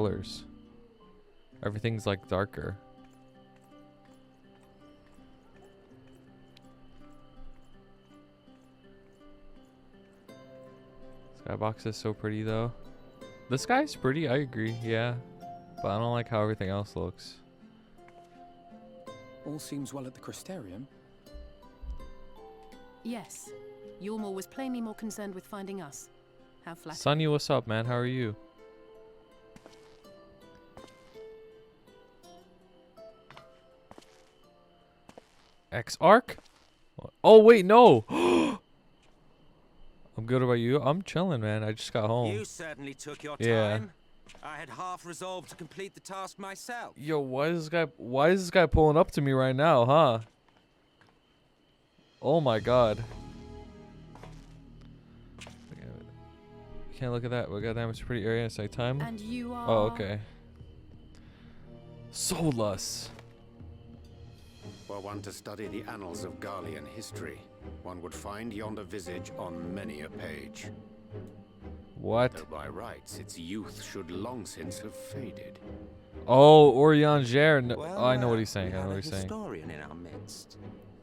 colors. Everything's like darker. Skybox is so pretty though. The sky's pretty, I agree, yeah. But I don't like how everything else looks. All seems well at the Crystarium. Yes. Yormor was plainly more concerned with finding us. How flattering. Sunny, what's up, man? How are you? X-Arc? Oh, wait, no! I'm good about you. I'm chilling, man. I just got home. You certainly took your Yeah. time. I had half resolved to complete the task myself. Yo, why is this guy pulling up to me right now, huh? Oh my god. You can't look at that, but goddamn, it's a pretty area. It's like time. And you are... Oh, okay. Solus. Were one to study the annals of Garlean history, one would find yonder visage on many a page. What? Though by rights its youth should long since have faded. Oh, Orianger. No, Well, oh, I know what he's saying. we I know have what he's a saying. historian in our midst.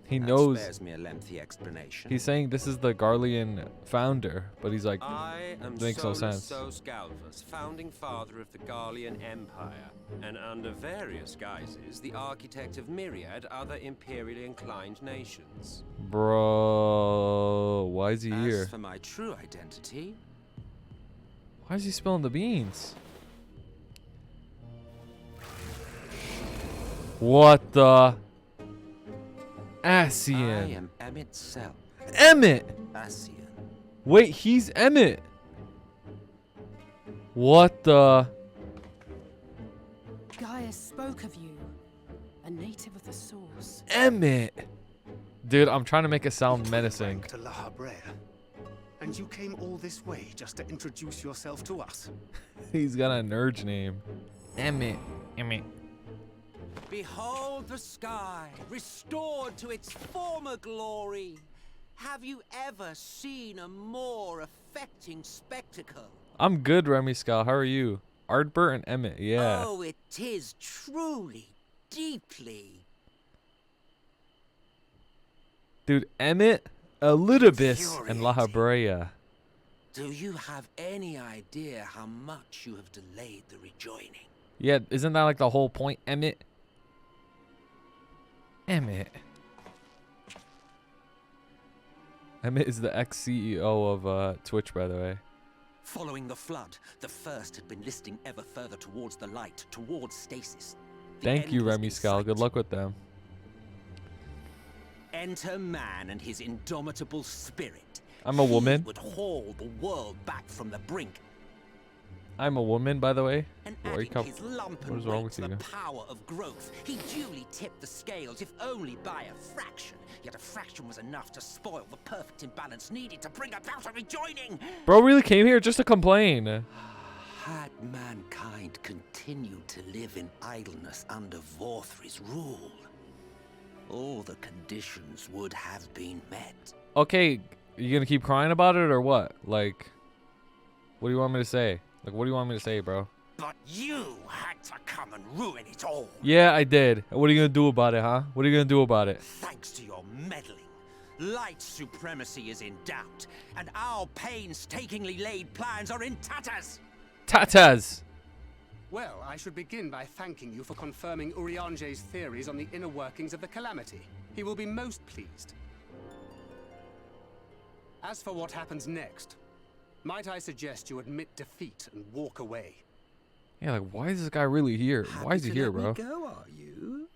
He That knows. spares me a lengthy explanation. He's saying this is the Garlean founder, but he's like, I am makes no sense. Solus Galvus, founding father of the Garlean Empire, and under various guises, the architect of myriad other imperially inclined nations. bro, why is he here? As for my true identity, Why is he spilling the beans? What the? I Asian. am Emet Self. Emet! Asian. Wait, he's Emet. What the? Gaia spoke of you. A native of the source. Emet! Dude, I'm trying to make it sound menacing. To La Habrea. And you came all this way just to introduce yourself to us. He's got a nerd name. Emet. Emet. Behold the sky, restored to its former glory. Have you ever seen a more affecting spectacle? I'm good, Remy Scal. How are you? Ardbert and Emmett, yeah. Oh, it is truly, deeply. Dude, Emmett, Elidibus, and La Habrea. Do you have any idea how much you have delayed the rejoining? Yeah, isn't that like the whole point, Emmett? Emmett. Emmett is the ex-CEO of Twitch, by the way. Following the flood, the first had been listing ever further towards the light, towards stasis. The Thank end you, was Remy in Scal. Good sight. luck with them. Enter man and his indomitable spirit. I'm a woman. He would haul the world back from the brink. I'm a woman, by the way. And Why are you adding his lump what and is wrong weight with to the you? power of growth, he duly tipped the scales, if only by a fraction. Yet a fraction was enough to spoil the perfect imbalance needed to bring about a rejoining. Bro really came here just to complain. Had mankind continued to live in idleness under Vorthri's rule, all the conditions would have been met. Okay, you gonna keep crying about it or what? Like, what do you want me to say? Like, what do you want me to say, bro? But you had to come and ruin it all. Yeah, I did. What are you gonna do about it, huh? What are you gonna do about it? Thanks to your meddling, light supremacy is in doubt, and our painstakingly laid plans are in tatters. Tatas! Well, I should begin by thanking you for confirming Urianger's theories on the inner workings of the Calamity. He will be most pleased. As for what happens next, might I suggest you admit defeat and walk away? Yeah, like, why is this guy really here? Why is he here, bro? Go, are you?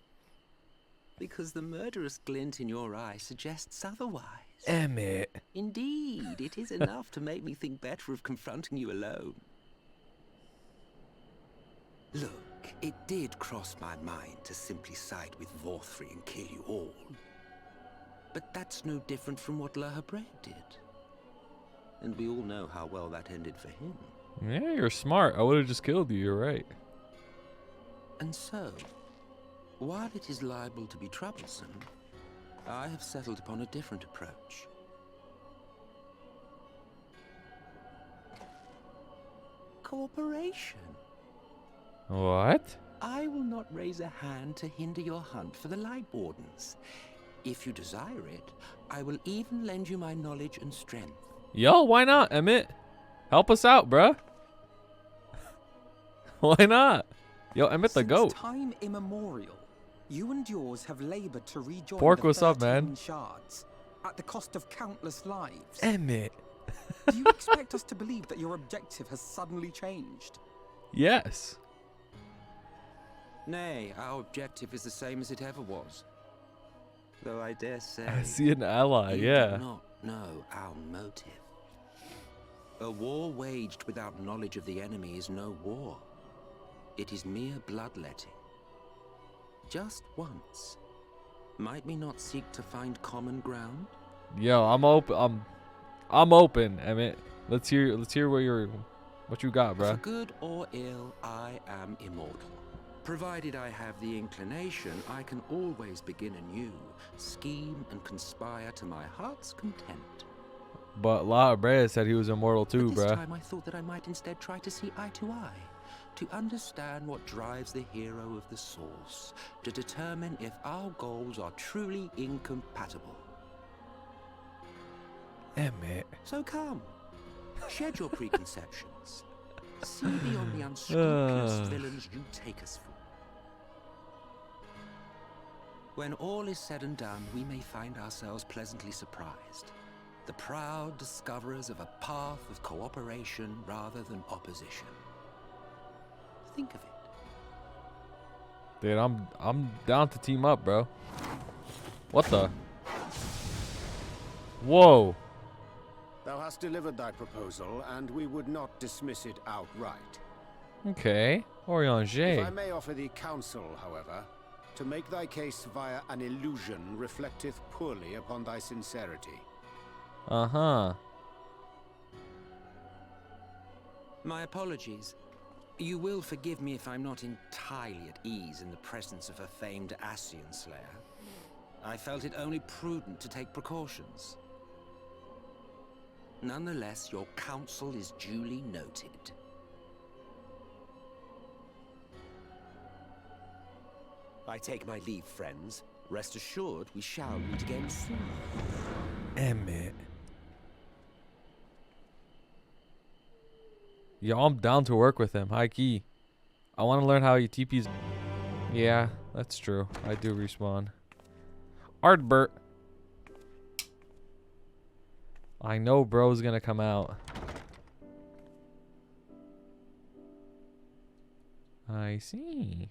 Because the murderous glint in your eye suggests otherwise. Emmett. Indeed, it is enough to make me think better of confronting you alone. Look, it did cross my mind to simply side with Vorthri and kill you all. But that's no different from what La Habrea did. And we all know how well that ended for him. Yeah, you're smart. I would have just killed you. You're right. And so, while it is liable to be troublesome, I have settled upon a different approach. Cooperation. What? I will not raise a hand to hinder your hunt for the Light Wardens. If you desire it, I will even lend you my knowledge and strength. Yo, why not, Emet? Help us out, bruh. Why not? Yo, Emet the goat. Since time immemorial, you and yours have labored to rejoin Pork, the what's up, 13 man? shards at the cost of countless lives. Emet. Do you expect us to believe that your objective has suddenly changed? Yes. Nay, our objective is the same as it ever was. Though I dare say, I see an ally, you yeah. do not know our motive. A war waged without knowledge of the enemy is no war. It is mere bloodletting. Just once. Might we not seek to find common ground? Yo, I'm open. I'm open, Emet. Let's hear what you got, For bruh. good or ill, I am immortal. Provided I have the inclination, I can always begin anew, scheme and conspire to my heart's content. But La Brea said he was immortal too, But this bruh. time I thought that I might instead try to see eye to eye, to understand what drives the hero of the source, to determine if our goals are truly incompatible. Emet. So come, shed your preconceptions. See beyond the unscrupulous villains you take us for. When all is said and done, we may find ourselves pleasantly surprised. The proud discoverers of a path of cooperation rather than opposition. Think of it. Dude, I'm down to team up, bro. What the? Whoa. Thou hast delivered thy proposal, and we would not dismiss it outright. Okay. If I Orianger. may offer thee counsel, however, to make thy case via an illusion reflecteth poorly upon thy sincerity. Uh-huh. My apologies. You will forgive me if I'm not entirely at ease in the presence of a famed Ascian slayer. I felt it only prudent to take precautions. Nonetheless, your counsel is duly noted. I take my leave, friends. Rest assured, we shall meet again soon. Emet. Yo, I'm down to work with him. High key. I want to learn how he TPs. Yeah, that's true. I do respawn. Ardbert. I know bro's gonna come out. I see.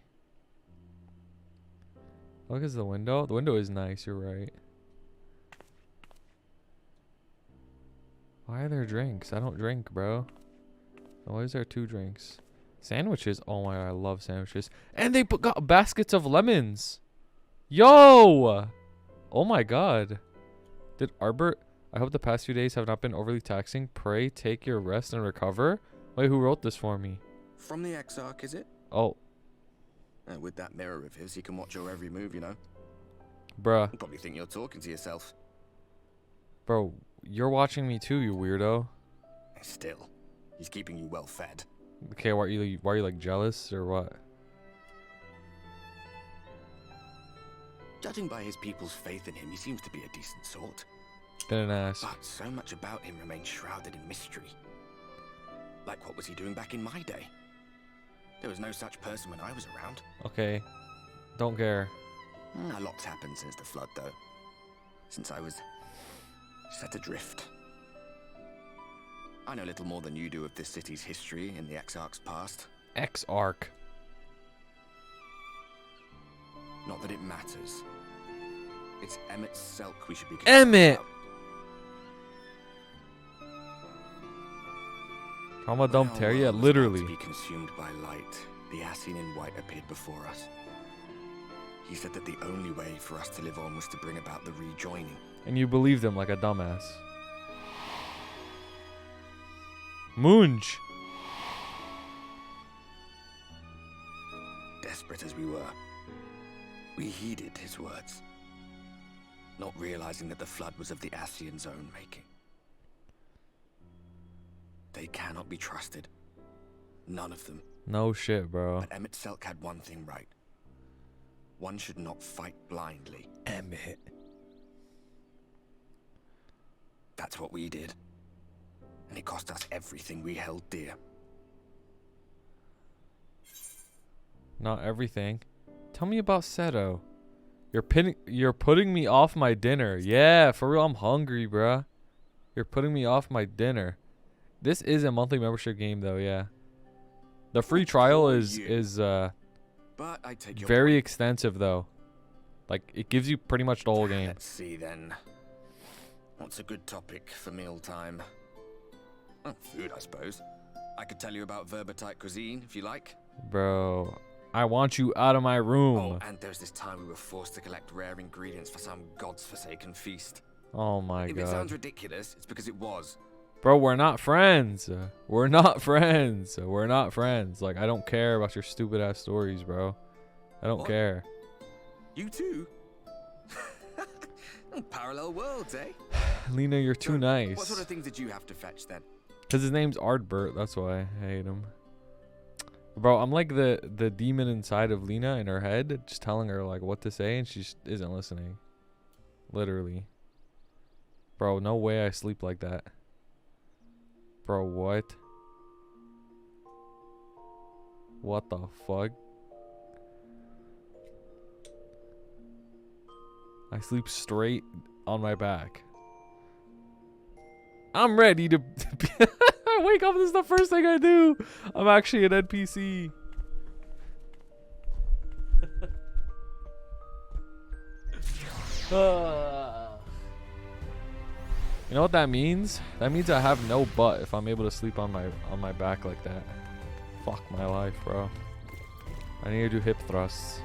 Look at the window. The window is nice, you're right. Why are there drinks? I don't drink, bro. Why is there 2 drinks? Sandwiches. Oh my god, I love sandwiches. And they got baskets of lemons. Yo! Oh my god. Did Arbert... I hope the past few days have not been overly taxing. Pray take your rest and recover. Wait, who wrote this for me? From the Exarch, is it? Oh, With that mirror of his, he can watch your every move, you know. bruh. You probably think you're talking to yourself. Bro, you're watching me too, you weirdo. Still, he's keeping you well fed. Okay, why are you like jealous or what? Judging by his people's faith in him, he seems to be a decent sort. Didn't ask. But so much about him remains shrouded in mystery. Like, what was he doing back in my day? There was no such person when I was around. Okay. Don't care. A lot's happened since the flood, though. Since I was set adrift. I know little more than you do of this city's history in the Exarch's past. X-Arc. Not that it matters. It's Emet's Selk we should be Emet! about. Trauma When dump our tear? world Yeah, was about literally. to be consumed by light, the Ascian in white appeared before us. He said that the only way for us to live on was to bring about the rejoining. And you believed him like a dumbass. Munch. Desperate as we were, we heeded his words, not realizing that the flood was of the Ascian's own making. They cannot be trusted. None of them. No shit, bro. But Emet Selk had one thing right. One should not fight blindly. Emet. That's what we did. And it cost us everything we held dear. Not everything. Tell me about Seto. You're putting me off my dinner. Yeah, for real, I'm hungry, bruh. You're putting me off my dinner. This is a monthly membership game, though. Yeah. The free trial is But I take your very point. extensive, though. Like, it gives you pretty much the whole game. Let's see then. What's a good topic for mealtime? Oh, food, I suppose. I could tell you about Verbatite cuisine, if you like. Bro, I want you out of my room. Oh, and there's this time we were forced to collect rare ingredients for some god's-forsaken feast. Oh my If it sounds god. ridiculous, it's because it was. Bro, we're not friends. We're not friends. We're not friends. Like, I don't care about your stupid ass stories, bro. I don't What? care. You too? Parallel worlds, eh? Lena, you're too So, nice. What sort of things did you have to fetch then? Because his name's Ardbert. That's why I hate him. Bro, I'm like the demon inside of Lena in her head, just telling her like what to say, and she just isn't listening. Literally. Bro, no way I sleep like that. Bro, what? What the fuck? I sleep straight on my back. I'm ready to I wake up, this is the first thing I do. I'm actually an NPC. You know what that means? That means I have no butt if I'm able to sleep on my back like that. Fuck my life, bro. I need to do hip thrusts.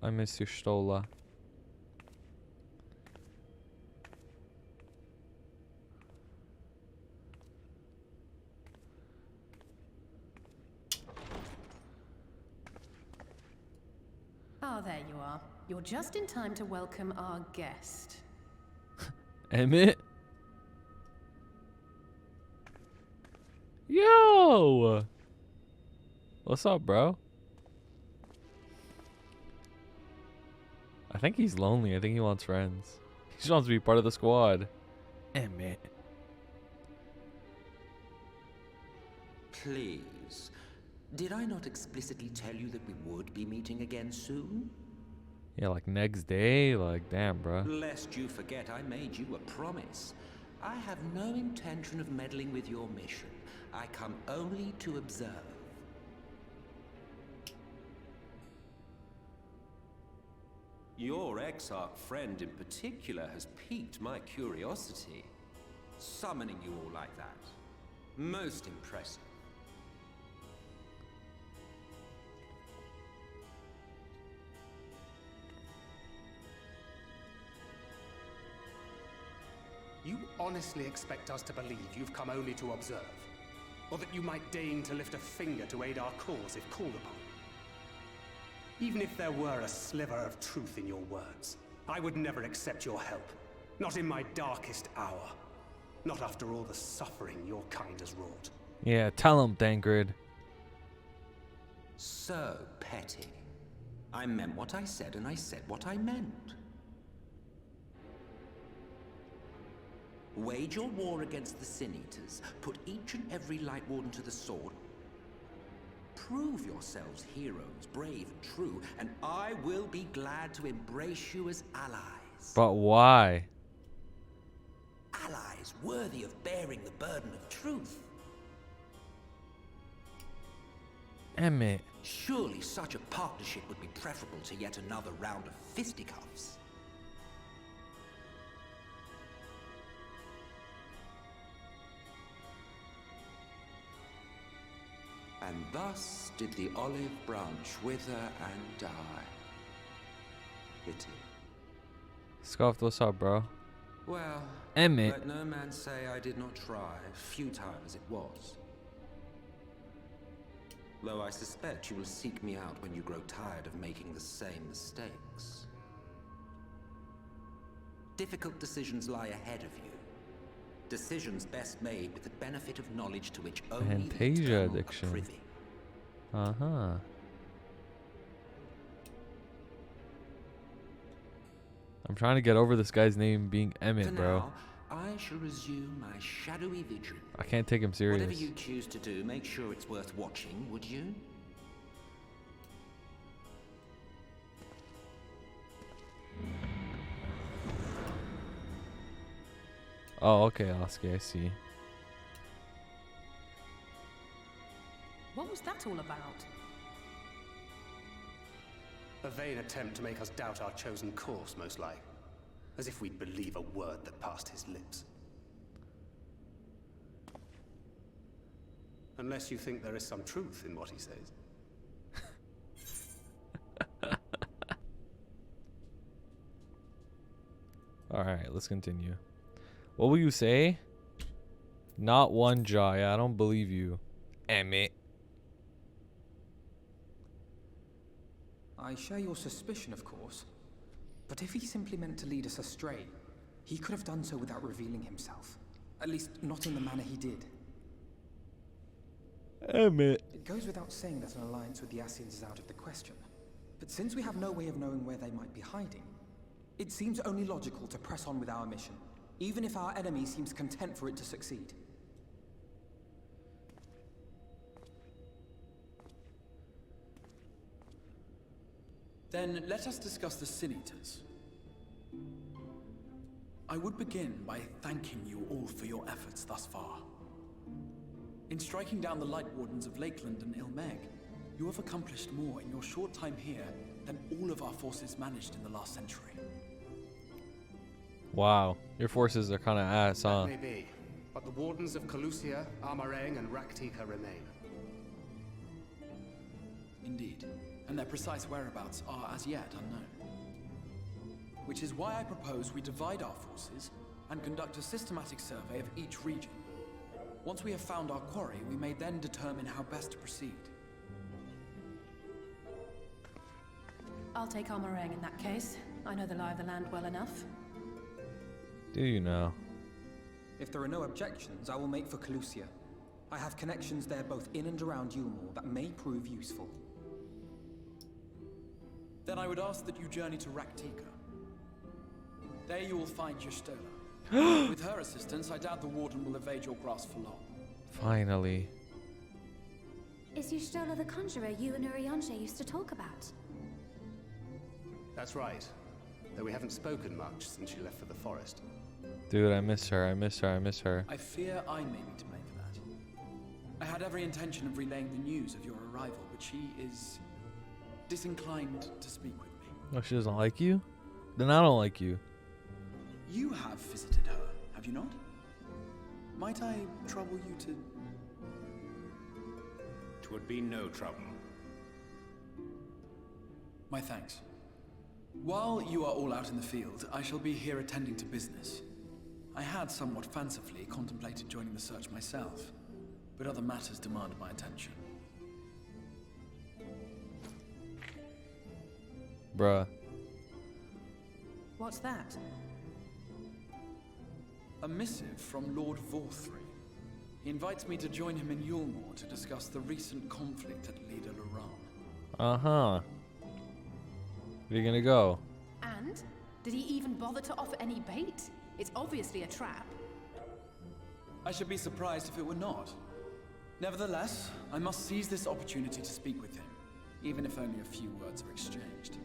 I miss you, Stola. Ah, there you are. You're just in time to welcome our guest. Emmett? Yo! What's up, bro? I think he's lonely. I think he wants friends. He just wants to be part of the squad. Emmett. Please. Did I not explicitly tell you that we would be meeting again soon? Yeah, like next day? Like, damn, bro. Lest you forget, I made you a promise. I have no intention of meddling with your mission. I come only to observe. Your Exarch friend in particular has piqued my curiosity. Summoning you all like that. Most impressive. You honestly expect us to believe you've come only to observe? Or that you might deign to lift a finger to aid our cause if called upon? Even if there were a sliver of truth in your words, I would never accept your help. Not in my darkest hour. Not after all the suffering your kind has wrought. Yeah, tell him, Thancred. So petty. I meant what I said, and I said what I meant. Wage your war against the Sin Eaters. Put each and every Light Warden to the sword. Prove yourselves heroes, brave and true, and I will be glad to embrace you as allies. But why? Allies worthy of bearing the burden of truth. Emmett. Surely such a partnership would be preferable to yet another round of fisticuffs. And thus did the olive branch wither and die. Pity. Scuffed, what's up, bro? Well, Emmett. let no man say I did not try, futile as it was. Though I suspect you will seek me out when you grow tired of making the same mistakes. Difficult decisions lie ahead of you. Decisions best made with the benefit of knowledge to which only the Fantasia eternal are addiction. privy. Uh-huh. I'm trying to get over this guy's name being For Emet, bro. now, I shall resume my shadowy vigil. I can't take him serious. Whatever you choose to do, make sure it's worth watching, would you? Oh, okay, Oski, I see. What was that all about? A vain attempt to make us doubt our chosen course, most like. As if we'd believe a word that passed his lips. Unless you think there is some truth in what he says. Alright, let's continue. What will you say? Not one jaw. Yeah, I don't believe you. Emet. I share your suspicion, of course. But if he simply meant to lead us astray, he could have done so without revealing himself. At least, not in the manner he did. Emet. It goes without saying that an alliance with the Ascians is out of the question. But since we have no way of knowing where they might be hiding, it seems only logical to press on with our mission, even if our enemy seems content for it to succeed. Then let us discuss the Sin Eaters. I would begin by thanking you all for your efforts thus far. In striking down the Light Wardens of Lakeland and Ilmeg, you have accomplished more in your short time here than all of our forces managed in the last century. Wow, your forces are kind of ass, huh? That may be, but the Wardens of Calusia, Armarang, and Raktika remain. Indeed, and their precise whereabouts are as yet unknown. Which is why I propose we divide our forces and conduct a systematic survey of each region. Once we have found our quarry, we may then determine how best to proceed. I'll take Armarang in that case. I know the lie of the land well enough. Do you know? If there are no objections, I will make for Calusia. I have connections there both in and around Yulmore that may prove useful. Then I would ask that you journey to Raktika. There you will find Y'shtola. With her assistance, I doubt the Warden will evade your grasp for long. Finally. Is Y'shtola the conjurer you and Urianger used to talk about? That's right. Though we haven't spoken much since she left for the forest. Dude, I miss her. I miss her. I miss her. I fear I may be to blame for that. I had every intention of relaying the news of your arrival, but she is disinclined to speak with me. Oh, she doesn't like you? Then I don't like you. You have visited her, have you not? Might I trouble you to... 'Twould be no trouble. My thanks. While you are all out in the field, I shall be here attending to business. I had somewhat fancifully contemplated joining the search myself, but other matters demand my attention. Bruh. What's that? A missive from Lord Vorthry. He invites me to join him in Yulmore to discuss the recent conflict at Lida Luran. Uh-huh. Where you gonna go? And? Did he even bother to offer any bait? It's obviously a trap. I should be surprised if it were not. Nevertheless, I must seize this opportunity to speak with him, even if only a few words are exchanged.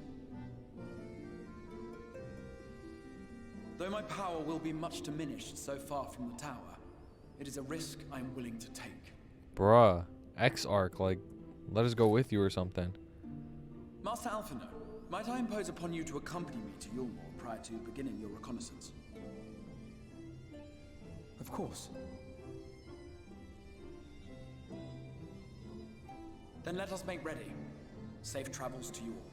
Though my power will be much diminished so far from the tower, it is a risk I am willing to take. Bruh. X-Arc, like, let us go with you or something. Master Alphino, might I impose upon you to accompany me to Yulmore prior to beginning your reconnaissance? Of course. Then let us make ready. Safe travels to you all.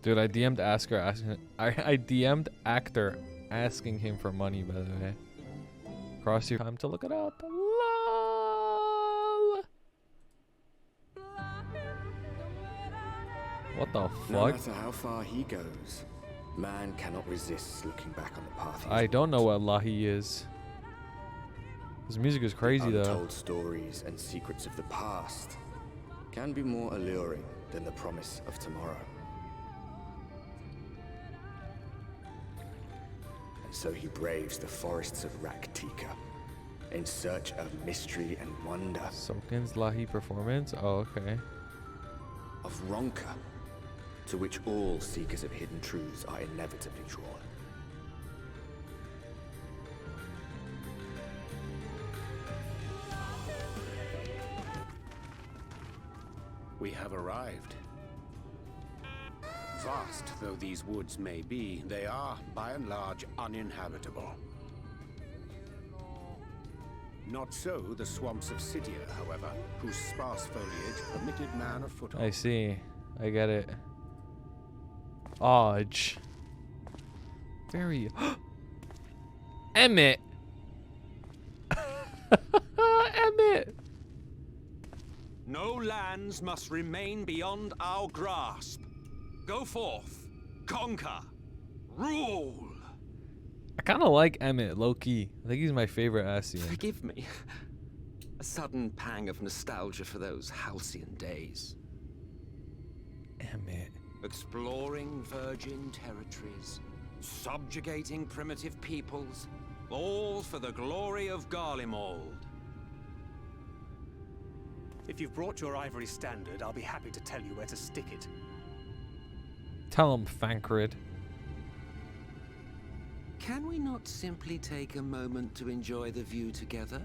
Dude, I DM'd Asker asking I DM'd Actor asking him for money, by the way. Cross your time to look it up. LOL. What the No fuck? matter how far he goes, man cannot resist looking back on the path he's I don't know walked. what Lahi is. His music is crazy The though. untold stories and secrets of the past can be more alluring than the promise of tomorrow. And so he braves the forests of Raktika in search of mystery and wonder, Sokin's Lahi performance? Oh, okay. of Ronka, to which all seekers of hidden truths are inevitably drawn. We have arrived. Vast though these woods may be, they are, by and large, uninhabitable. Not so the swamps of Cydia, however, whose sparse foliage permitted man a foothold. I see. I get it. Odge. Very. Emet! Emet! No lands must remain beyond our grasp. Go forth, conquer, rule. I kind of like Emet, low key. I think he's my favorite Ascian. Forgive me. A sudden pang of nostalgia for those halcyon days. Emet. Exploring virgin territories, subjugating primitive peoples, all for the glory of Garlemald. If you've brought your ivory standard, I'll be happy to tell you where to stick it. Tell him, Fankrid. Can we not simply take a moment to enjoy the view together?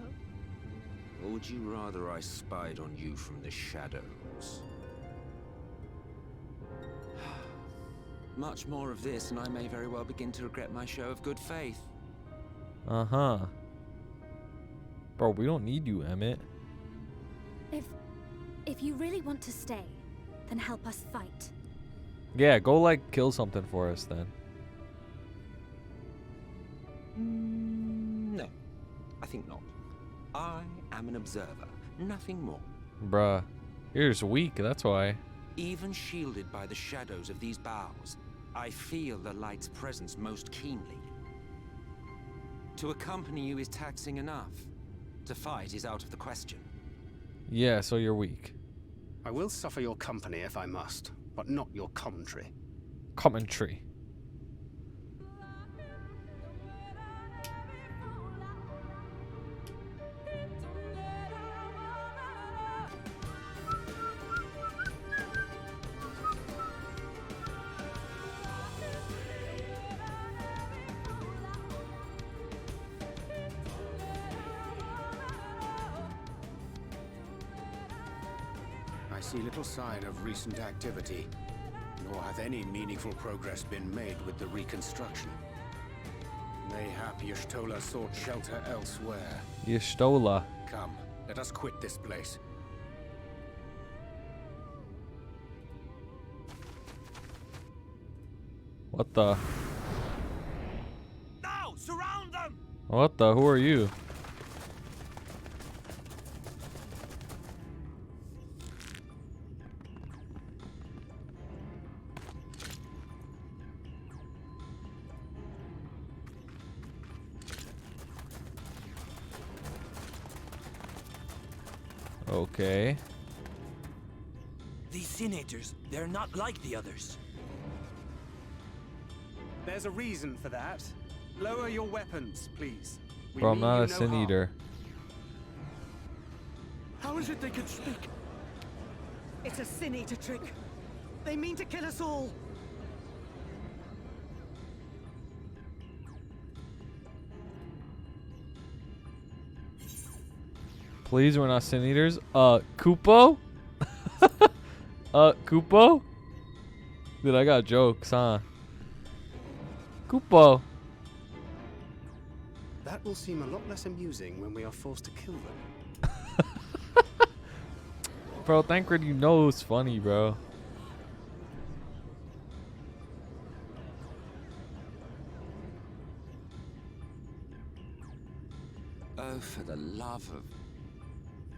Or would you rather I spied on you from the shadows? Much more of this, and I may very well begin to regret my show of good faith. Uh-huh. Bro, we don't need you, Emet. If you really want to stay, then help us fight. Yeah, go, like, kill something for us, then. No, I think not. I am an observer, nothing more. Bruh. You're just weak, that's why. Even shielded by the shadows of these boughs, I feel the light's presence most keenly. To accompany you is taxing enough. To fight is out of the question. Yeah, so you're weak. I will suffer your company if I must, but not your commentary. Commentary. I see little sign of recent activity, nor hath any meaningful progress been made with the reconstruction. Mayhap Y'shtola sought shelter elsewhere. Y'shtola. Come, let us quit this place. What the? Now, surround them! What the? Who are you? Okay. These senators, they're not like the others. There's a reason for that. Lower your weapons, please. We Bro, I'm mean not you a no sin harm. eater. How is it they can speak? It's a Sin Eater trick. They mean to kill us all. Please, we're not sin eaters. Kupo? Kupo? Dude, I got jokes, huh? Kupo. That will seem a lot less amusing when we are forced to kill them. Bro, Thancred, you know it's funny, bro. Oh, for the love of...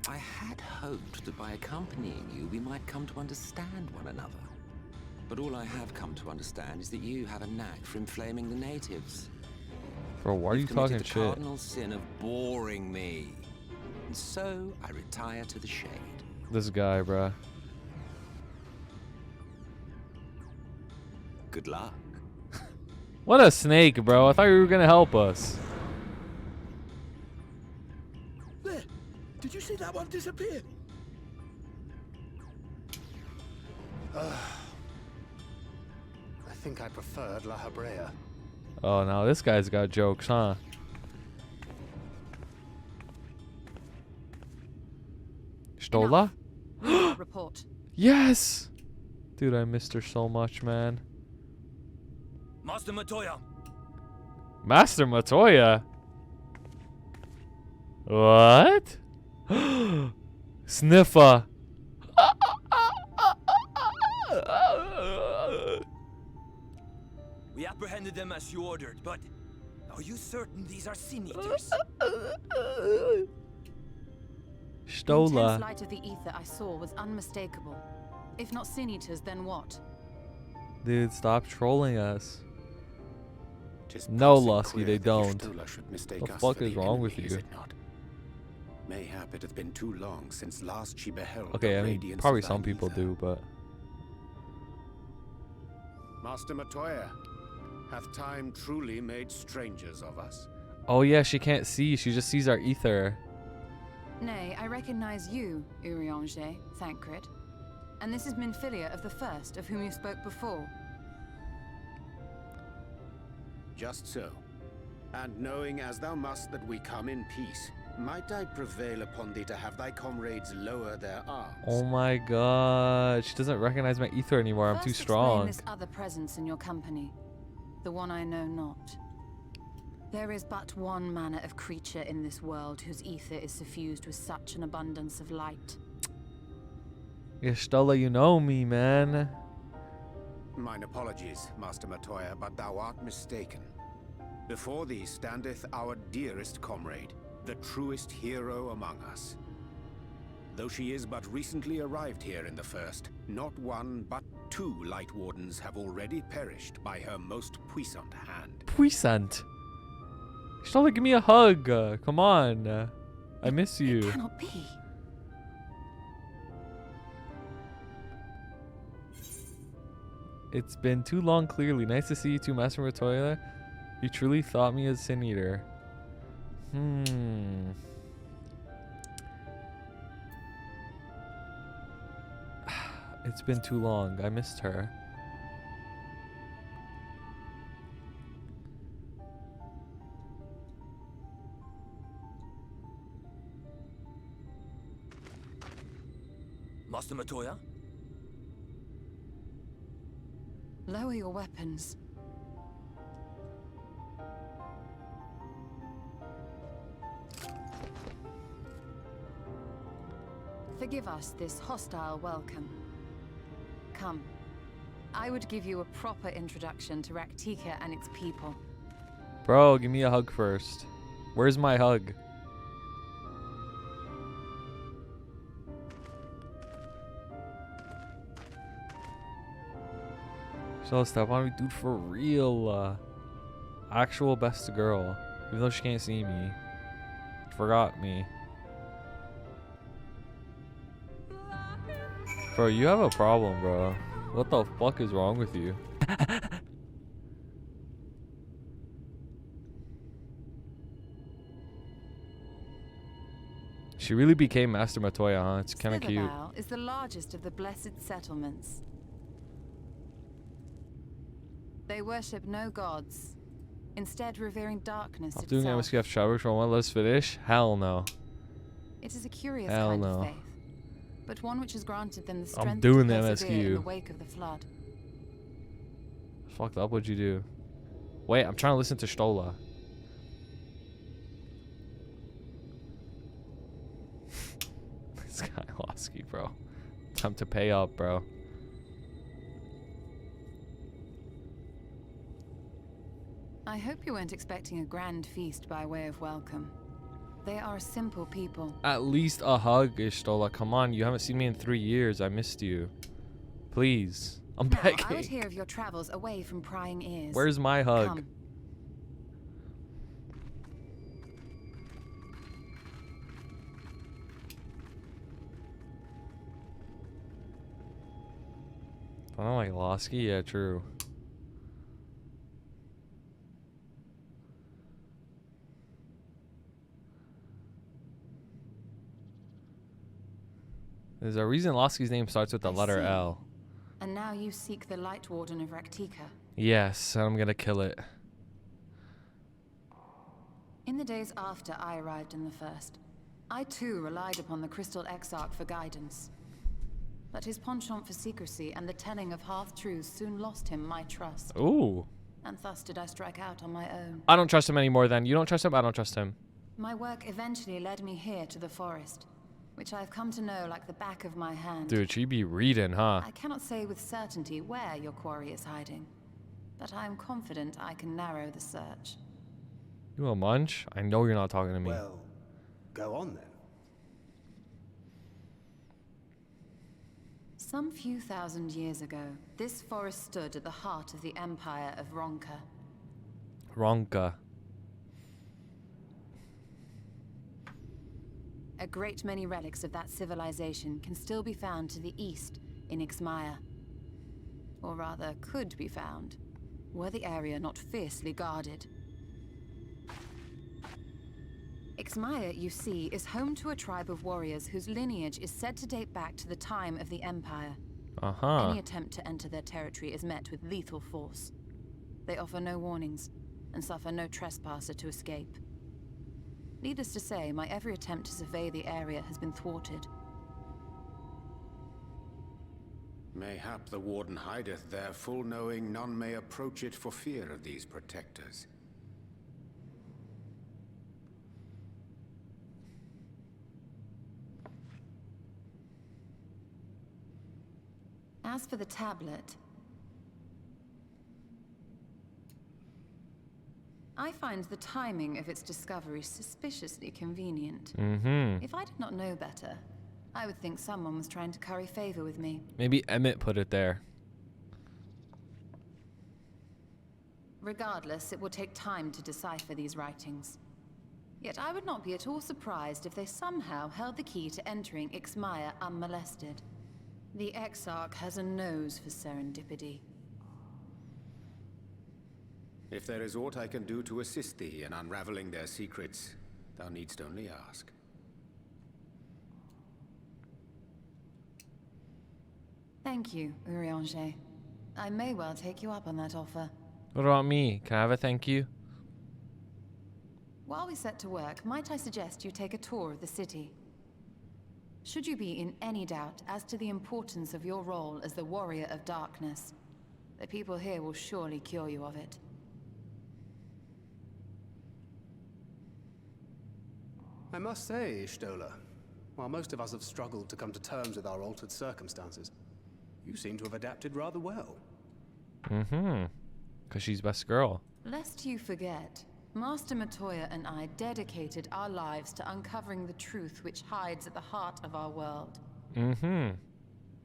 I had hoped that by accompanying you, we might come to understand one another. But all I have come to understand is that you have a knack for inflaming the natives. Bro, why are you talking the shit? cardinal sin of boring me. And so I retire to the shade. This guy, bruh. Good luck. What a snake, bro. I thought you were gonna help us. There! Did you see that one disappear? I think I preferred La Habrea. Oh, now this guy's got jokes, huh? Stola? Report. Yes! Dude, I missed her so much, man. Master Matoya. Master Matoya? What? Sniffer. We apprehended them as you ordered, but are you certain these are sin eaters? The intense Stola. light of the ether I saw was unmistakable. If not sin eaters, then what? Dude, stop trolling us. Tis No, passing Lusky, queer they that don't. Y'shtola should mistake The us fuck for is the wrong with enemy, you? is it not? Mayhap it hath been too long since last she beheld Okay, the I mean, radiance probably of some thine people ether. do, but... Master Matoya, hath time truly made strangers of us? Oh yeah, she can't see. She just sees our ether. Nay, I recognize you, Urianger, Thancred. And this is Minfilia of the First, of whom you spoke before. Just so. And knowing as thou must that we come in peace, might I prevail upon thee to have thy comrades lower their arms? Oh my god. She doesn't recognize my ether anymore. I'm too First strong. explain this other presence in your company, the one I know not. There is but one manner of creature in this world whose ether is suffused with such an abundance of light. Y'shtola, you know me, man. Mine apologies, Master Matoya, but thou art mistaken. Before thee standeth our dearest comrade, the truest hero among us. Though she is but recently arrived here in the First, not one but two Light Wardens have already perished by her most puissant hand. Puissant. Y'shtola, give me a hug. Come on. I miss It you. cannot be. It's been too long, clearly. Nice to see you too, Master Matoya. You truly thought me a sin eater. It's been too long. I missed her. Master Matoya? Lower your weapons. Forgive us this hostile welcome. Come. I would give you a proper introduction to Raktika and its people. Bro, give me a hug first. Where's my hug? So step on me, dude, for real. Actual best girl. Even though she can't see me. Forgot me. Bro, you have a problem, bro. What the fuck is wrong with you? She really became Master Matoya, huh? It's kind of cute. Slitherbough is the largest of the blessed settlements. They worship no gods, instead revering darkness I'm doing itself. MSKF Shadowbringers for one less finish? Hell no. It is a curious Hell kind no. of faith, but one which has granted them the strength doing to the persevere in MSQ. the wake of the flood. Fucked up, what'd you do? Wait, I'm trying to listen to Stola. This guy Lasky, bro. Time to pay up, bro. I hope you weren't expecting a grand feast by way of welcome. They are a simple people. At least a hug, Ishtola. Come on, you haven't seen me in 3 years. I missed you. Please. I'm Now, begging. I would hear of your travels away from prying ears. Where's my hug? Come. I don't like Lasky. Yeah, true. There's a reason Lasky's name starts with the letter see. L. And now you seek the Light Warden of Raktika. Yes, and I'm gonna kill it. In the days after I arrived in the First, I too relied upon the Crystal Exarch for guidance. But his penchant for secrecy and the telling of half-truths soon lost him my trust. Ooh. And thus did I strike out on my own. I don't trust him anymore then. You don't trust him? I don't trust him. My work eventually led me here to the forest, which I've come to know like the back of my hand. Dude, she be reading, huh? I cannot say with certainty where your quarry is hiding, but I am confident I can narrow the search. You a munch? I know you're not talking to me. Well, go on then. Some few thousand years ago, this forest stood at the heart of the empire of Ronka. Ronka. A great many relics of that civilization can still be found to the east in Ixmaya. Or rather, could be found, were the area not fiercely guarded. Ixmaya, you see, is home to a tribe of warriors whose lineage is said to date back to the time of the Empire. Uh-huh. Any attempt to enter their territory is met with lethal force. They offer no warnings, and suffer no trespasser to escape. Needless to say, my every attempt to survey the area has been thwarted. Mayhap the Warden hideth there, full knowing none may approach it for fear of these protectors. As for the tablet, I find the timing of its discovery suspiciously convenient. Mm-hmm. If I did not know better, I would think someone was trying to curry favor with me. Maybe Emet put it there. Regardless, it will take time to decipher these writings. Yet I would not be at all surprised if they somehow held the key to entering Ixmaya unmolested. The Exarch has a nose for serendipity. If there is aught I can do to assist thee in unraveling their secrets, thou needst only ask. Thank you, Urianger. I may well take you up on that offer. What about me? Can I have a thank you? While we set to work, might I suggest you take a tour of the city? Should you be in any doubt as to the importance of your role as the Warrior of Darkness, the people here will surely cure you of it. I must say, Stola, while most of us have struggled to come to terms with our altered circumstances, you seem to have adapted rather well. Mm-hmm. Because she's best girl. Lest you forget, Master Matoya and I dedicated our lives to uncovering the truth which hides at the heart of our world. Mm-hmm.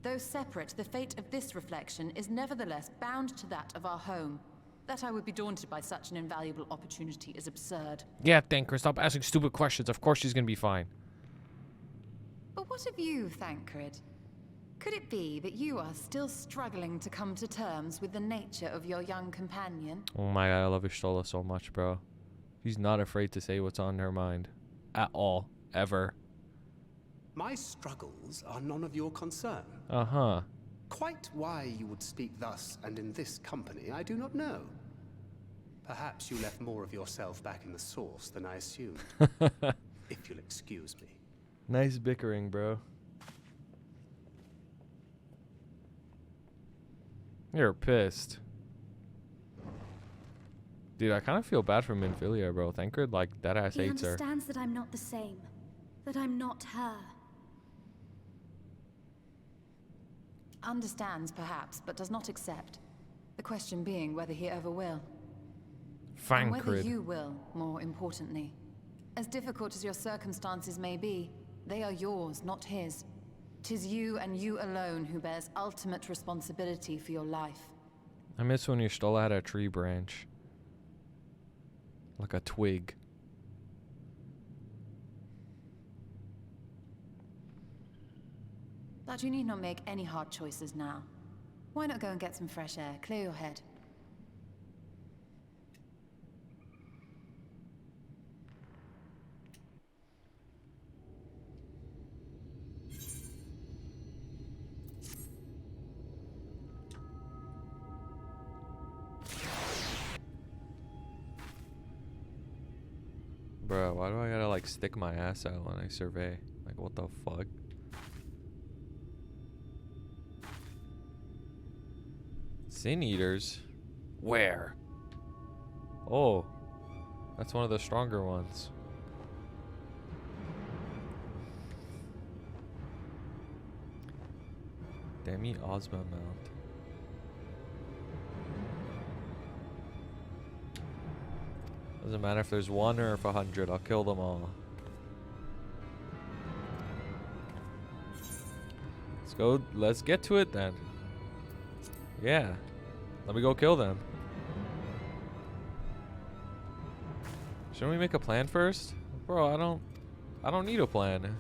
Though separate, the fate of this reflection is nevertheless bound to that of our home. That I would be daunted by such an invaluable opportunity is absurd. Yeah, Thancred, stop asking stupid questions. Of course she's gonna be fine. But what of you, Thancred? Could it be that you are still struggling to come to terms with the nature of your young companion? Oh my god, I love Ishtola so much, bro. She's not afraid to say what's on her mind. At all. Ever. My struggles are none of your concern. Uh-huh. Quite why you would speak thus and in this company, I do not know. Perhaps you left more of yourself back in the source than I assumed. If you'll excuse me. Nice bickering, bro. You're pissed. Dude, I kind of feel bad for Minfilia, bro. Thancred, like, that ass He hates her. understands that I'm not the same. That I'm not her. Understands, perhaps, but does not accept. The question being whether he ever will. And whether Thancred. you will, more importantly. As difficult as your circumstances may be, they are yours, not his. 'Tis you and you alone who bears ultimate responsibility for your life. I miss when you stole out a tree branch. Like a twig. But you need not make any hard choices now. Why not go and get some fresh air, clear your head? Bro, why do I gotta like stick my ass out when I survey? Like, what the fuck? Sin Eaters? Where? Oh, that's one of the stronger ones. Demi Ozma mount. Doesn't matter if there's one or if 100, I'll kill them all. Let's get to it then. Yeah. Let me go kill them. Shouldn't we make a plan first? Bro, I don't need a plan.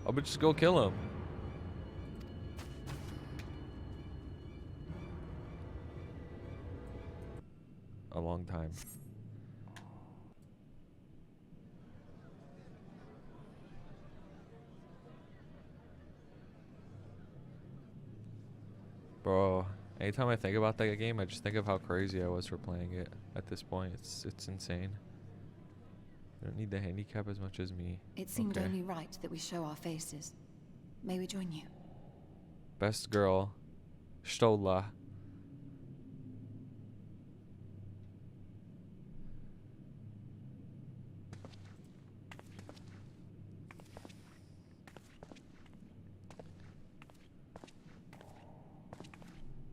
I'll just go kill them. A long time. Bro, anytime I think about that game, I just think of how crazy I was for playing it at this point. It's insane. You don't need the handicap as much as me. It seemed only right that we show our faces. May we join you? Best girl, Stola.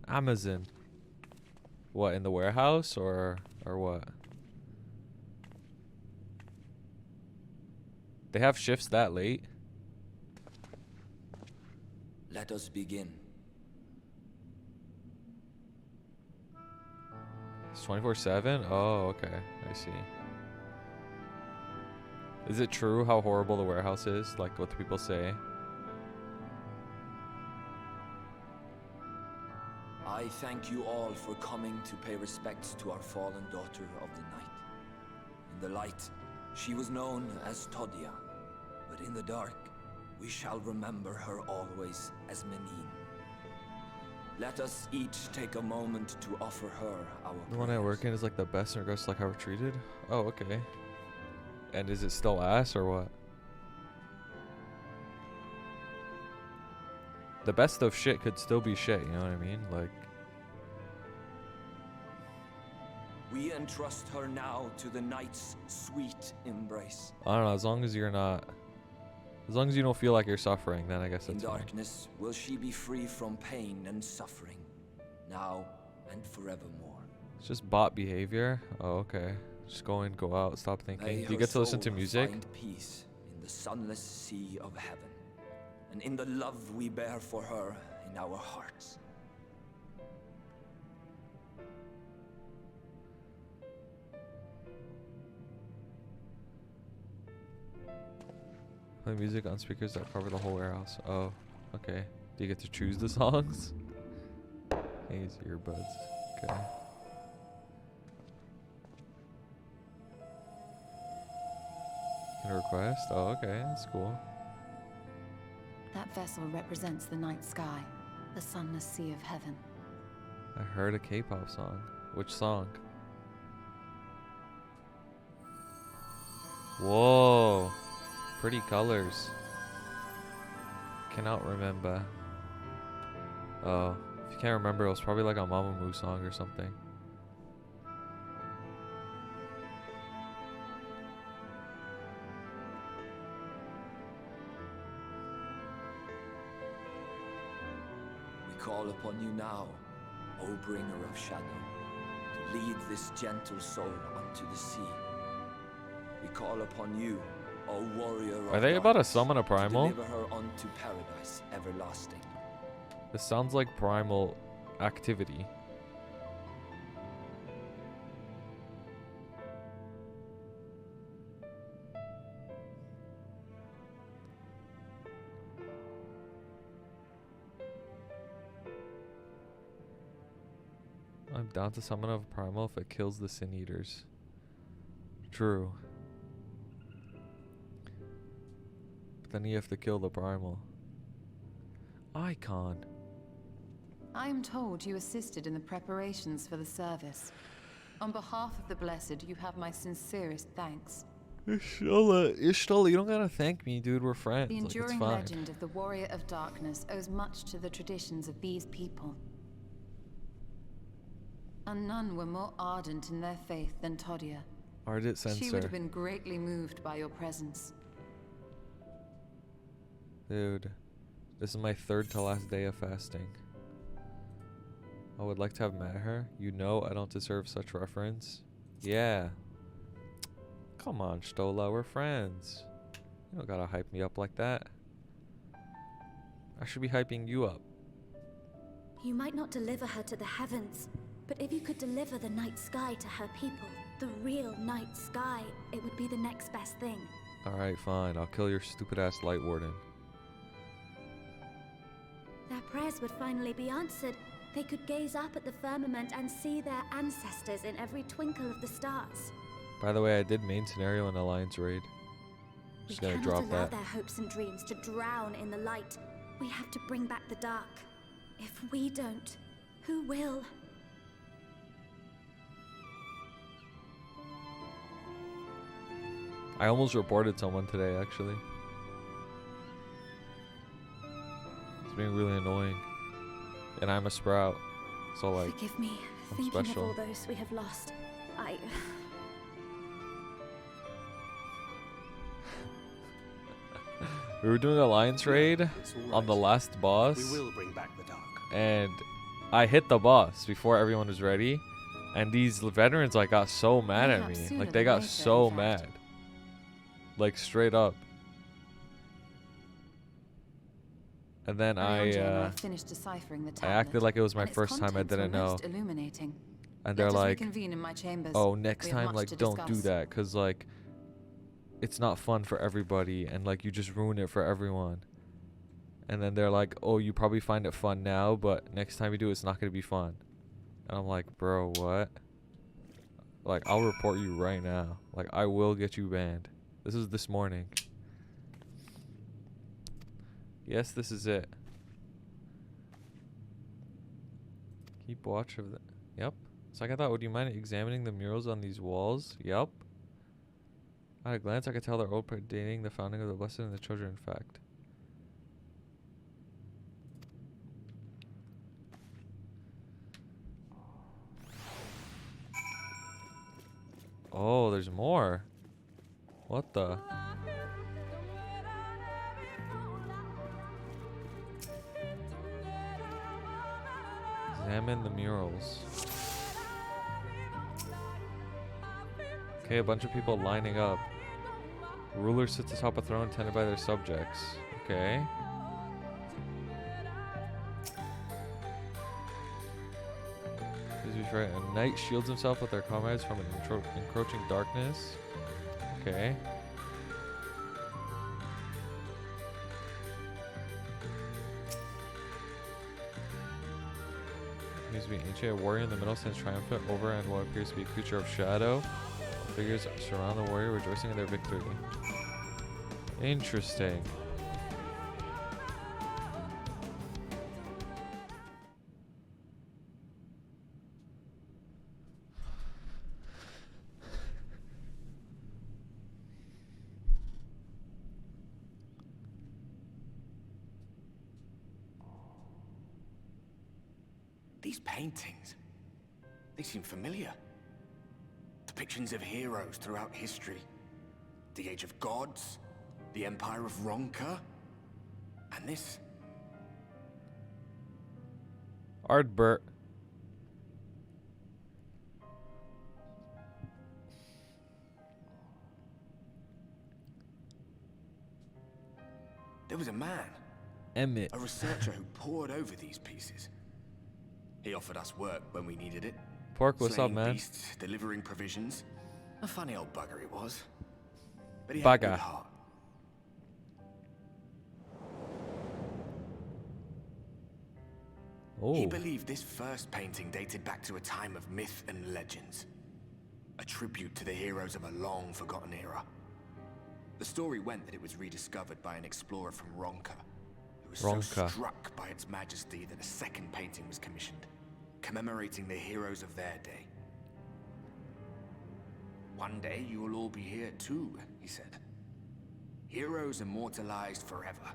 Amazon. What, in the warehouse or what? They have shifts that late? Let us begin. It's 24/7? Oh, okay. I see. Is it true how horrible the warehouse is? Like what the people say? I thank you all for coming to pay respects to our fallen daughter of the night. In the light, she was known as Todia, but in the dark, we shall remember her always as Menine. Let us each take a moment to offer her our The one I work in is like the best in regards to like how we're treated? Oh, okay. And is it still ass or what? The best of shit could still be shit, you know what I mean? Like, We entrust her now to the night's sweet embrace. I don't know, as long as you're not, as long as you don't feel like you're suffering, then I guess In that's fine. darkness will she be free from pain and suffering, now and forevermore. It's just bot behavior. Oh, okay. Just go in, go out, stop thinking. May Do you her get to listen to soul music? Find peace in the sunless sea of heaven, and in the love we bear for her in our hearts. Play music on speakers that cover the whole warehouse. Oh, okay. Do you get to choose the songs? Use earbuds. Okay. Can request? Oh, okay. That's cool. That vessel represents the night sky, the sunless sea of heaven. I heard a K-pop song. Which song? Whoa. Pretty colors. Cannot remember. Oh. If you can't remember, it was probably like a Mamamoo song or something. We call upon you now, O bringer of shadow, to lead this gentle soul unto the sea. We call upon you, O warrior Are of they about to darkness, summon a to primal? deliver her unto paradise everlasting. This sounds like primal activity. I'm down to summon a primal if it kills the Sin Eaters. True. But then you have to kill the primal. Icon. I am told you assisted in the preparations for the service. On behalf of the Blessed, you have my sincerest thanks. Ishtola, you don't gotta thank me, dude. We're friends. The Like, it's enduring fine. legend of the Warrior of Darkness owes much to the traditions of these people. And none were more ardent in their faith than Todia. Ardent She would censor. have been greatly moved by your presence. Dude, this is my 3rd to last day of fasting. I would like to have met her. You know I don't deserve such reference. Yeah. Come on, Stola, we're friends. You don't gotta hype me up like that. I should be hyping you up. You might not deliver her to the heavens, but if you could deliver the night sky to her people, the real night sky, it would be the next best thing. Alright, fine. I'll kill your stupid ass light warden. Their prayers would finally be answered. They could gaze up at the firmament and see their ancestors in every twinkle of the stars. By the way, I did main scenario in Alliance Raid. We Just gonna cannot drop allow that. their hopes and dreams to drown in the light. We have to bring back the dark. If we don't, who will? I almost reported someone today, actually. It's being really annoying. And I'm a sprout. So, like, Forgive me, I'm thinking special. of all those we have lost. We were doing Alliance Raid It's all on the right. last boss. We will bring back the dark. And I hit the boss before everyone was ready. And these veterans, like, got so mad at Perhaps me. sooner Like, they than got later, so in fact. mad. Like, straight up. And then Ariange and I finished deciphering the I tablet, acted like it was my and its first time I contents were didn't know. most illuminating. And Let they're us like, reconvene in my chambers. oh, next We have time, much like, to don't do discuss. that. Because, like, it's not fun for everybody. And, like, you just ruin it for everyone. And then they're like, oh, you probably find it fun now, but next time you do, it's not going to be fun. And I'm like, bro, what? Like, I'll report you right now. Like, I will get you banned. This is this morning. Yes, this is it. Keep watch of the... Yep. Second thought, would you mind examining the murals on these walls? Yep. At a glance, I could tell they're all predating the founding of the Blessed and the Children, in fact. Oh, there's more. What the? Examine the murals. Okay, a bunch of people lining up. Ruler sits atop a throne tended by their subjects. Okay. Please be fair. A knight shields himself with their comrades from an encroaching darkness. Okay. Needs to be ancient. A warrior in the middle stands triumphant over and what appears to be a creature of shadow. Figures surround the warrior, rejoicing in their victory. Interesting. These paintings, they seem familiar. Depictions of heroes throughout history. The Age of Gods, the Empire of Ronka, and this. Ardbert. There was a man, Emet. a researcher who pored over these pieces. He offered us work when we needed it. Pork, what's up, Slaying man? beasts, delivering provisions. A funny old bugger he was. But he had a good Bugger. heart. He Oh, believed this first painting dated back to a time of myth and legends. A tribute to the heroes of a long-forgotten era. The story went that it was rediscovered by an explorer from Ronka, who was so Ronka. struck by its majesty that a second painting was commissioned, commemorating the heroes of their day. One day you will all be here too, he said. Heroes immortalized forever.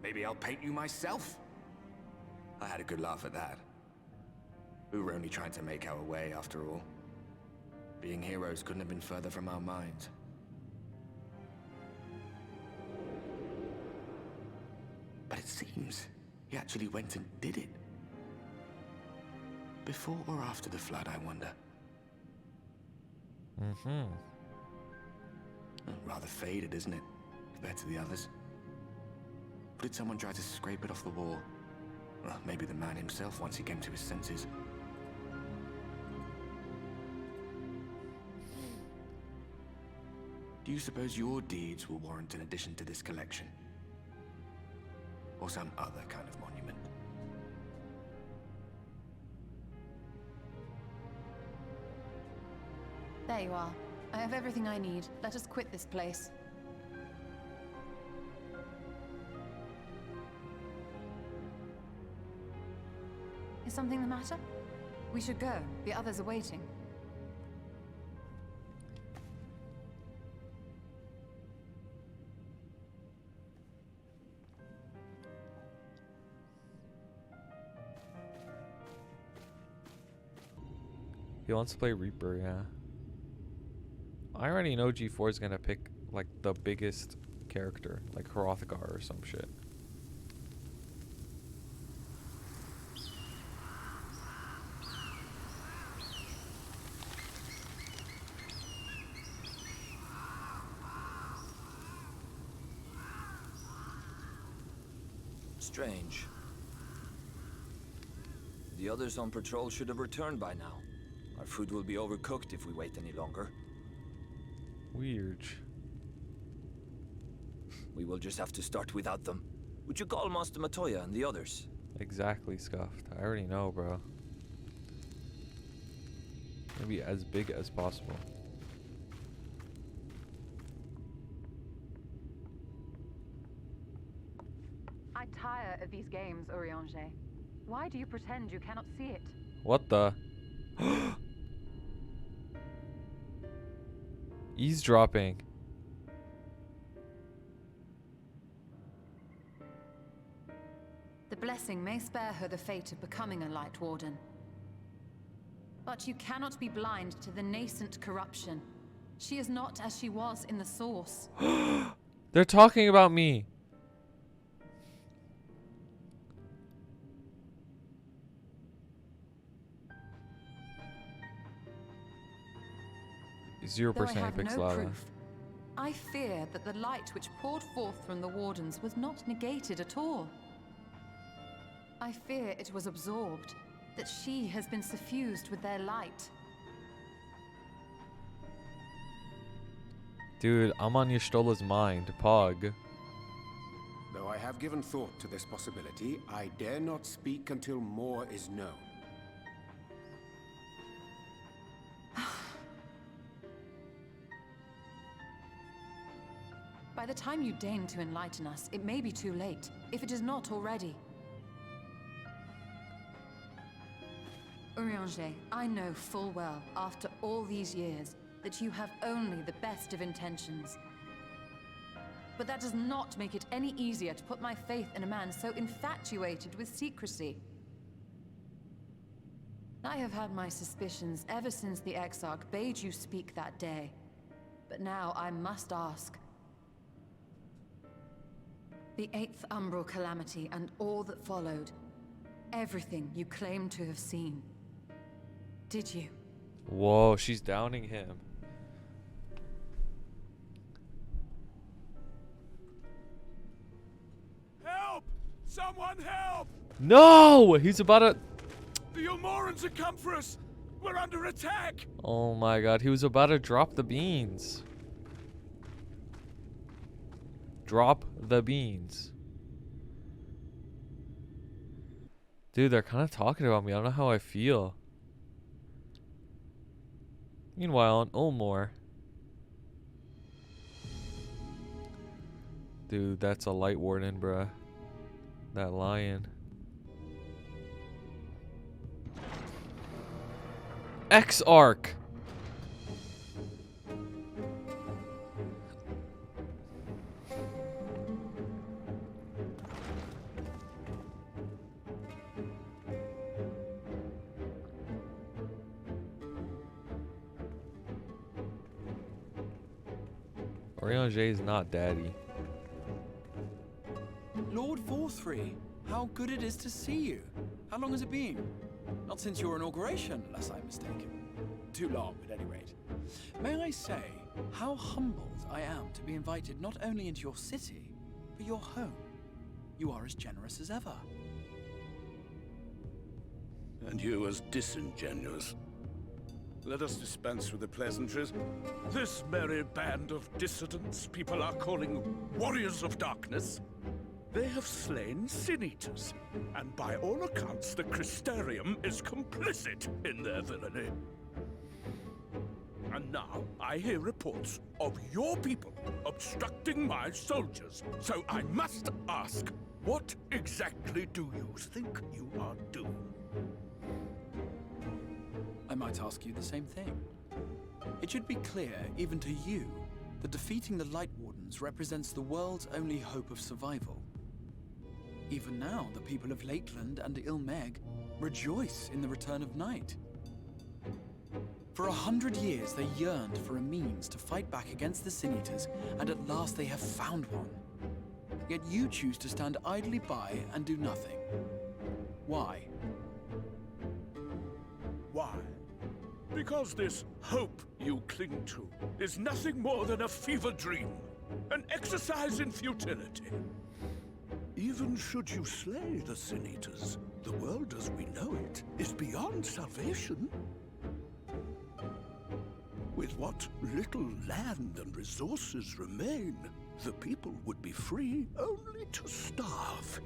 Maybe I'll paint you myself? I had a good laugh at that. We were only trying to make our way after all. Being heroes couldn't have been further from our minds. But it seems he actually went and did it. Before or after the flood, I wonder. mm-hmm. Rather faded, isn't it, compared to the others? Or did someone try to scrape it off the wall? Well, maybe the man himself once he came to his senses. Do you suppose your deeds will warrant an addition to this collection? Or some other kind of monument? There you are. I have everything I need. Let us quit this place. Is something the matter? We should go. The others are waiting. He wants to play Reaper, yeah. I already know G4 is gonna pick like the biggest character, like Hrothgar or some shit. Strange. The others on patrol should have returned by now. Our food will be overcooked if we wait any longer. Weird. We will just have to start without them. Would you call Master Matoya and the others? Exactly, Scuffed. I already know, bro. Maybe as big as possible. I tire of these games, Urianger. Why do you pretend you cannot see it? What the? Eavesdropping. The blessing may spare her the fate of becoming a Light Warden. But you cannot be blind to the nascent corruption. She is not as she was in the source. They're talking about me. Though I 0% have no pixelada. proof, I fear that the light which poured forth from the Wardens was not negated at all. I fear it was absorbed, that she has been suffused with their light. Dude, I'm on Y'shtola's mind. Pog. Though I have given thought to this possibility, I dare not speak until more is known. By the time you deign to enlighten us, it may be too late, if it is not already. Urianger, I know full well, after all these years, that you have only the best of intentions. But that does not make it any easier to put my faith in a man so infatuated with secrecy. I have had my suspicions ever since the Exarch bade you speak that day. But now I must ask. The 8th Umbral Calamity and all that followed. Everything you claim to have seen. Did you? Whoa, she's downing him. No! He's about to... The Umorans have come for us! We're under attack! Oh my god, he was about to drop the beans. Drop the beans. Dude, they're kind of talking about me. I don't know how I feel. Meanwhile, on Ulmor. Dude, that's a light warden, bruh. That lion. X-Arc! Orion is not daddy. Lord Vorthry, how good it is to see you. How long has it been? Not since your inauguration, unless I'm mistaken. Too long, at any rate. May I say how humbled I am to be invited not only into your city, but your home. You are as generous as ever. And you as disingenuous. Let us dispense with the pleasantries. This merry band of dissidents people are calling warriors of darkness. They have slain sin-eaters, and by all accounts the Crystarium is complicit in their villainy. And now I hear reports of your people obstructing my soldiers, so I must ask, what exactly do you think you are doing? I might ask you the same thing. It should be clear, even to you, that defeating the Light Wardens represents the world's only hope of survival. Even now, the people of Lakeland and Ilmeg rejoice in the return of night. For 100 years, they yearned for a means to fight back against the Sin-Eaters, and at last they have found one. Yet you choose to stand idly by and do nothing. Why? Why? Because this hope you cling to is nothing more than a fever dream, an exercise in futility. Even should you slay the Sin-Eaters, the world as we know it is beyond salvation. With what little land and resources remain, the people would be free only to starve.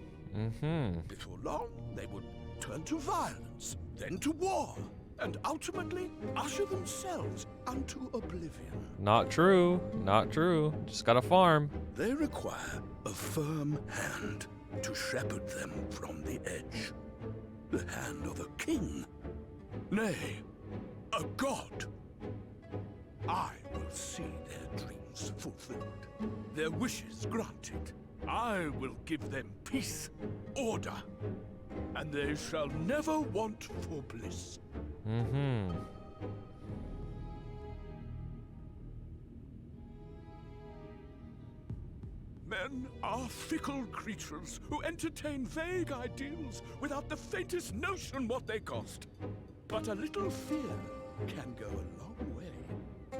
Before long, they would turn to violence, then to war, and ultimately usher themselves unto oblivion. Not true. Not true. Just gotta farm. They require a firm hand to shepherd them from the edge. The hand of a king. Nay, a god. I will see their dreams fulfilled, their wishes granted. I will give them peace, order, and they shall never want for bliss. Men are fickle creatures who entertain vague ideals without the faintest notion what they cost. But a little fear can go a long way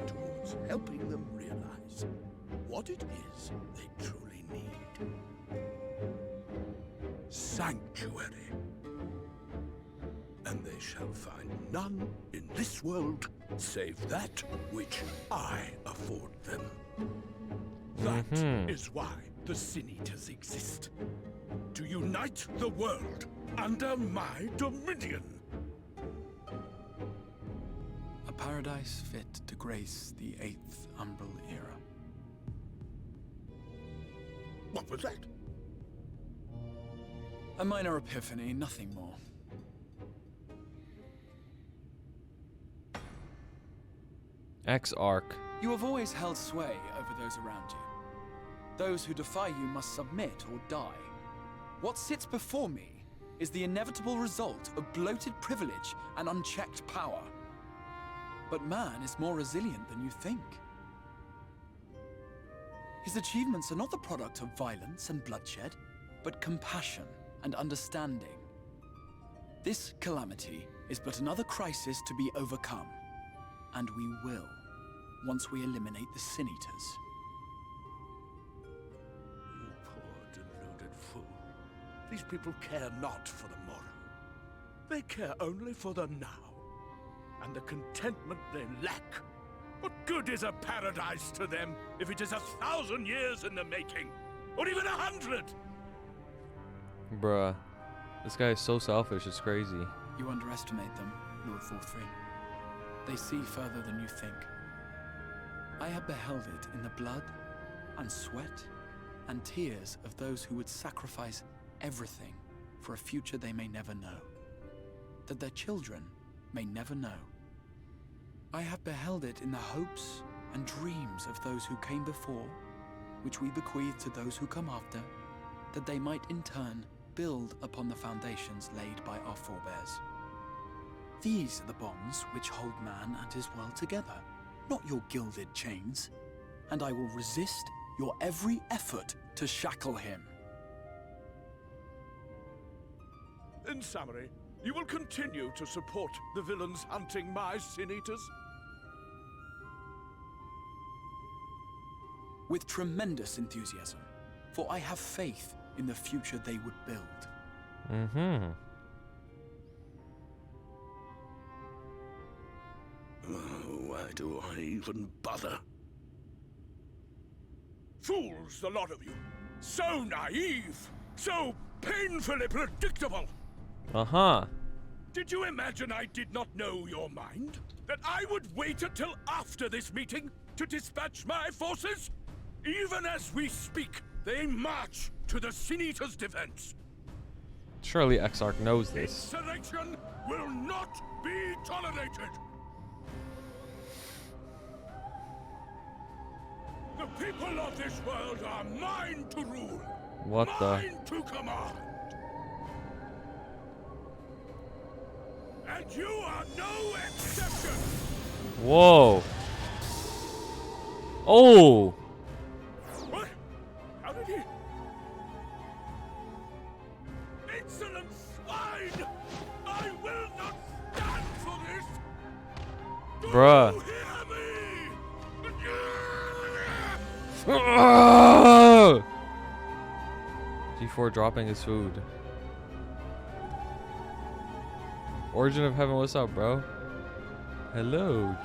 towards helping them realize what it is they truly need. Sanctuary. And they shall find none in this world save that which I afford them. That is why the Sin-Eaters exist. To unite the world under my dominion. A paradise fit to grace the 8th Umbral era. What was that? A minor epiphany, nothing more. X-Arc. You have always held sway over those around you. Those who defy you must submit or die. What sits before me is the inevitable result of bloated privilege and unchecked power. But man is more resilient than you think. His achievements are not the product of violence and bloodshed, but compassion and understanding. This calamity is but another crisis to be overcome. And we will, once we eliminate the Sin-Eaters. You poor deluded fool. These people care not for the morrow. They care only for the now, and the contentment they lack. What good is a paradise to them if it is 1,000 years in the making, or even 100? Bruh. This guy is so selfish, it's crazy. You underestimate them, Lord Vorthry. They see further than you think. I have beheld it in the blood and sweat and tears of those who would sacrifice everything for a future they may never know, that their children may never know. I have beheld it in the hopes and dreams of those who came before, which we bequeath to those who come after, that they might in turn build upon the foundations laid by our forebears. These are the bonds which hold man and his world together, not your gilded chains, and I will resist your every effort to shackle him. In summary, you will continue to support the villains hunting my Sin Eaters? With tremendous enthusiasm, for I have faith in the future they would build. Mm-hmm. Why do I even bother? Fools, the lot of you. So naive. So painfully predictable. Uh-huh. Did you imagine I did not know your mind? That I would wait until after this meeting to dispatch my forces? Even as we speak, they march to the Sin Eaters' defense. Surely Exarch knows this. Insurrection will not be tolerated. The people of this world are mine to rule. What mine to command. And you are no exception. Whoa. Oh. What? How did he? Insolent swine! I will not stand for this. Bruh. Do you hear me? G4 dropping his food. Origin of Heaven, what's up, bro? Hello.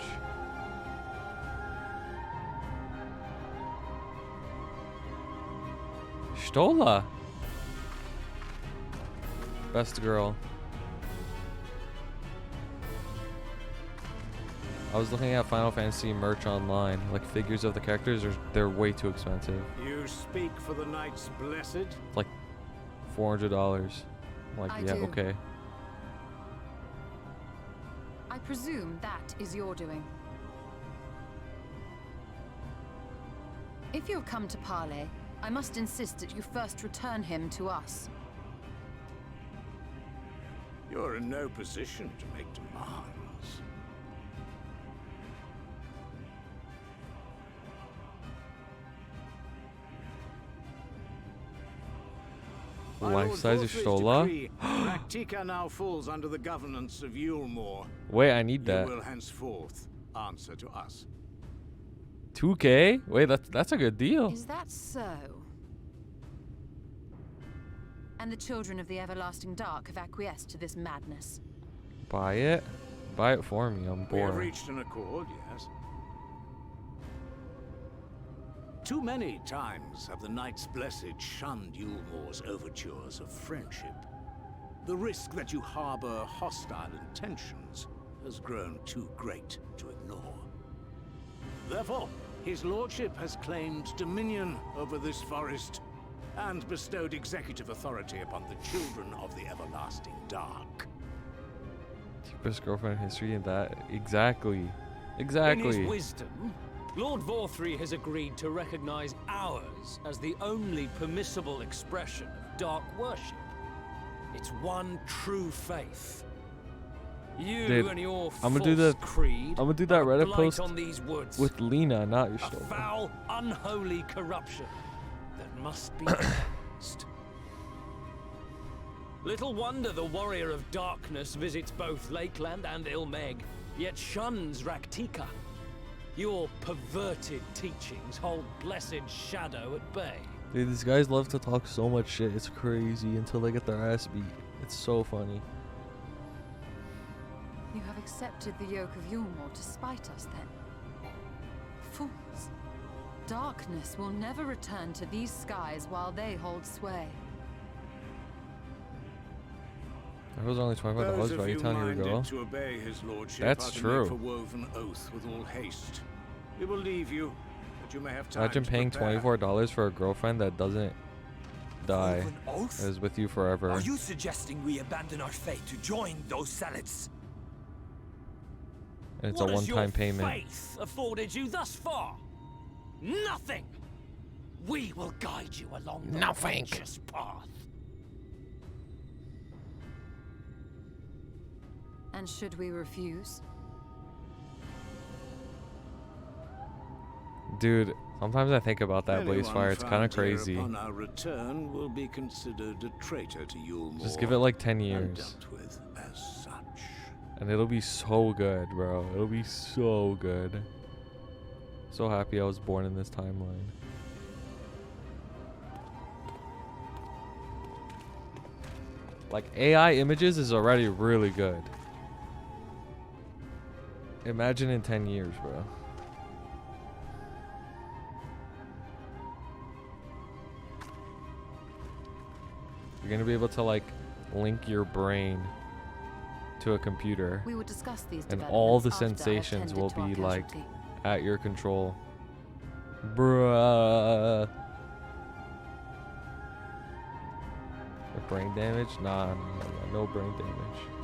Stola. Best girl. I was looking at Final Fantasy merch online. Like figures of the characters, they're way too expensive. You speak for the Knights Blessed? Like $400. Like, I yeah, do. okay. I presume that is your doing. If you have come to parley, I must insist that you first return him to us. You're in no position to make demands. Life size of Stola? Raktika now falls under the governance of Yulmore. Wait, I need that. You will henceforth answer to us. 2K? Wait, that's a good deal. Is that so? And the children of the everlasting dark have acquiesced to this madness. Buy it? Buy it for me, I'm We have bored. reached an accord, yes. Too many times have the Knights Blessed shunned Yulmore's overtures of friendship. The risk that you harbor hostile intentions has grown too great to ignore. Therefore, his lordship has claimed dominion over this forest and bestowed executive authority upon the children of the everlasting dark. Cheapest girlfriend in history and that. Exactly. In Exactly. his wisdom, Lord Vorthry has agreed to recognize ours as the only permissible expression of dark worship. It's one true faith. You Dude, and your I'm gonna false do creed I'm gonna do that are a Reddit blight post on these woods. with Lena, not A Stola. foul, unholy corruption that must be cleansed. Little wonder the warrior of darkness visits both Lakeland and Ilmeg, yet shuns Raktika. Your perverted teachings hold blessed shadow at bay. Dude, these guys love to talk so much shit. It's crazy until they get their ass beat. It's so funny. You have accepted the yoke of Yulmore to spite us, then? Fools. Darkness will never return to these skies while they hold sway. That was only $25. Why are you telling you to go? To obey his lordship That's true. Make a woven oath with all haste. We will leave you, but you may have time. Imagine paying $24 for a girlfriend that doesn't die. Oath? That is with you forever. Are you suggesting we abandon our fate to join those zealots? And it's a one-time payment. What has your faith afforded you thus far? Nothing! We will guide you along the righteous path. And should we refuse? Dude, sometimes I think about that blaze fire. It's kind of crazy. Upon our return will be considered a traitor to Yulmore. Just give it like 10 years. And dealt with as such. And it'll be so good, bro. It'll be so good. So happy I was born in this timeline. Like, AI images is already really good. Imagine in 10 years, bro. You're gonna be able to, like, link your brain to a computer. We will discuss these and all the developments after I sensations attended will to our be, like, casualty. at your control. Bruh. Brain damage? Nah, no brain damage.